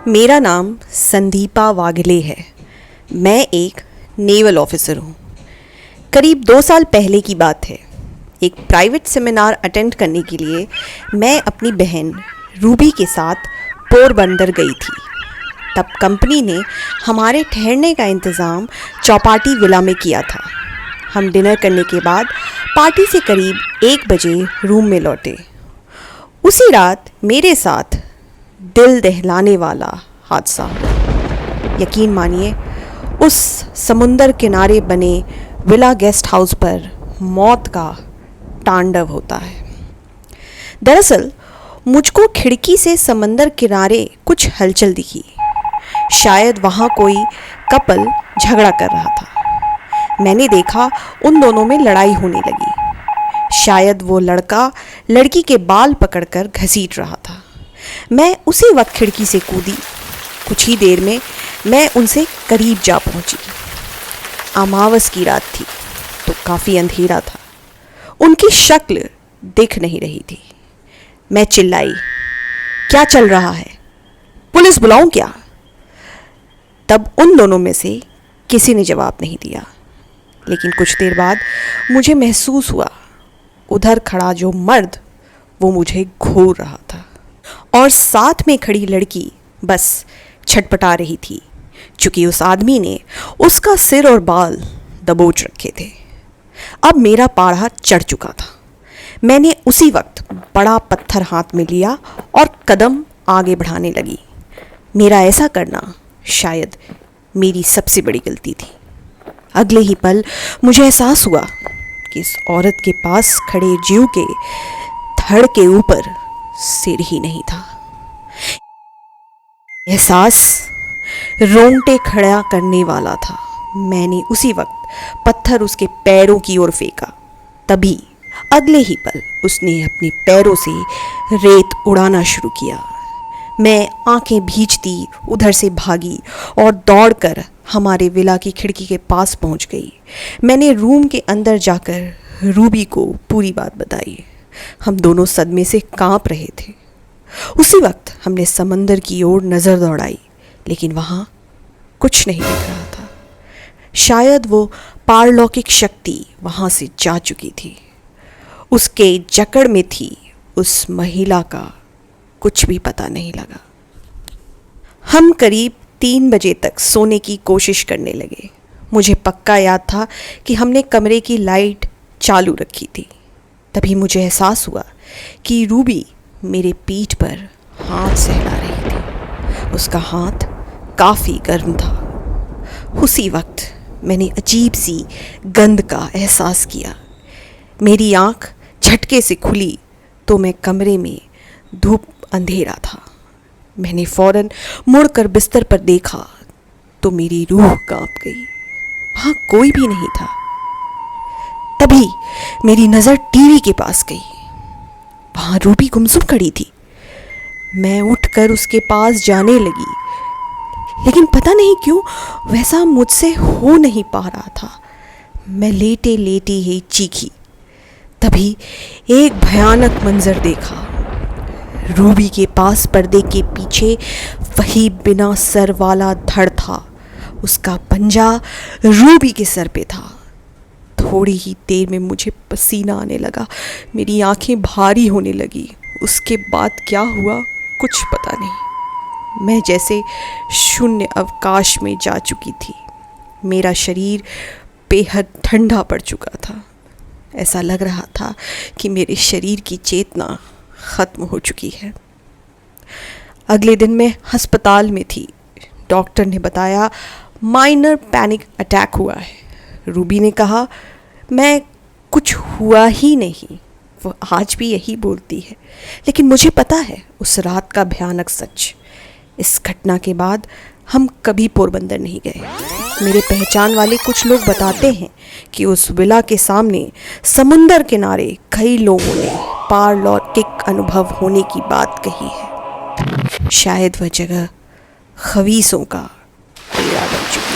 मेरा नाम संदीपा वाघले है। मैं एक नेवल ऑफिसर हूँ। करीब 2 साल पहले की बात है। एक प्राइवेट सेमिनार अटेंड करने के लिए मैं अपनी बहन रूबी के साथ पोरबंदर गई थी। तब कंपनी ने हमारे ठहरने का इंतज़ाम चौपाटी विला में किया था। हम डिनर करने के बाद पार्टी से करीब 1 बजे रूम में लौटे। उसी रात मेरे साथ दिल दहलाने वाला हादसा। यकीन मानिए, उस समुंदर किनारे बने विला गेस्ट हाउस पर मौत का तांडव होता है। दरअसल मुझको खिड़की से समंदर किनारे कुछ हलचल दिखी। शायद वहाँ कोई कपल झगड़ा कर रहा था। मैंने देखा उन दोनों में लड़ाई होने लगी। शायद वो लड़का लड़की के बाल पकड़कर घसीट रहा था। मैं उसी वक्त खिड़की से कूदी। कुछ ही देर में मैं उनसे करीब जा पहुंची। अमावस की रात थी तो काफ़ी अंधेरा था। उनकी शक्ल दिख नहीं रही थी। मैं चिल्लाई, क्या चल रहा है? पुलिस बुलाऊं क्या? तब उन दोनों में से किसी ने जवाब नहीं दिया। लेकिन कुछ देर बाद मुझे महसूस हुआ उधर खड़ा जो मर्द वो मुझे घूर रहा था और साथ में खड़ी लड़की बस छटपटा रही थी, चूँकि उस आदमी ने उसका सिर और बाल दबोच रखे थे। अब मेरा पारा चढ़ चुका था। मैंने उसी वक्त बड़ा पत्थर हाथ में लिया और कदम आगे बढ़ाने लगी। मेरा ऐसा करना शायद मेरी सबसे बड़ी गलती थी। अगले ही पल मुझे एहसास हुआ कि इस औरत के पास खड़े जीव के धड़ के ऊपर सिर ही नहीं था। एहसास रोंगटे खड़ा करने वाला था। मैंने उसी वक्त पत्थर उसके पैरों की ओर फेंका। तभी अगले ही पल उसने अपने पैरों से रेत उड़ाना शुरू किया। मैं आंखें भींचती उधर से भागी और दौड़कर हमारे विला की खिड़की के पास पहुंच गई। मैंने रूम के अंदर जाकर रूबी को पूरी बात बताई। हम दोनों सदमे से कांप रहे थे। उसी वक्त हमने समंदर की ओर नज़र दौड़ाई, लेकिन वहाँ कुछ नहीं दिख रहा था। शायद वो पारलौकिक शक्ति वहाँ से जा चुकी थी। उसके जकड़ में थी उस महिला का कुछ भी पता नहीं लगा। हम करीब 3 बजे तक सोने की कोशिश करने लगे। मुझे पक्का याद था कि हमने कमरे की लाइट चालू रखी थी। तभी मुझे एहसास हुआ कि रूबी मेरे पीठ पर हाथ सहला रही थी। उसका हाथ काफ़ी गर्म था। उसी वक्त मैंने अजीब सी गंध का एहसास किया। मेरी आँख झटके से खुली तो मैं कमरे में धूप अंधेरा था। मैंने फौरन मुड़कर बिस्तर पर देखा तो मेरी रूह कांप गई। वहाँ कोई भी नहीं था। तभी मेरी नज़र टीवी के पास गई। वहाँ रूबी गुमसुम खड़ी थी। मैं उठकर उसके पास जाने लगी, लेकिन पता नहीं क्यों वैसा मुझसे हो नहीं पा रहा था। मैं लेटे लेटे ही चीखी। तभी एक भयानक मंजर देखा। रूबी के पास पर्दे के पीछे वही बिना सर वाला धड़ था। उसका पंजा रूबी के सर पे था। थोड़ी ही देर में मुझे पसीना आने लगा। मेरी आंखें भारी होने लगी। उसके बाद क्या हुआ कुछ पता नहीं। मैं जैसे शून्य अवकाश में जा चुकी थी। मेरा शरीर बेहद ठंडा पड़ चुका था। ऐसा लग रहा था कि मेरे शरीर की चेतना ख़त्म हो चुकी है। अगले दिन मैं अस्पताल में थी। डॉक्टर ने बताया माइनर पैनिक अटैक हुआ है। रूबी ने कहा मैं कुछ हुआ ही नहीं। वो आज भी यही बोलती है, लेकिन मुझे पता है उस रात का भयानक सच। इस घटना के बाद हम कभी पोरबंदर नहीं गए। मेरे पहचान वाले कुछ लोग बताते हैं कि उस विला के सामने समुंदर किनारे कई लोगों ने पारलौकिक अनुभव होने की बात कही है। शायद वह जगह खबीसों का डेरा बन चुकी है।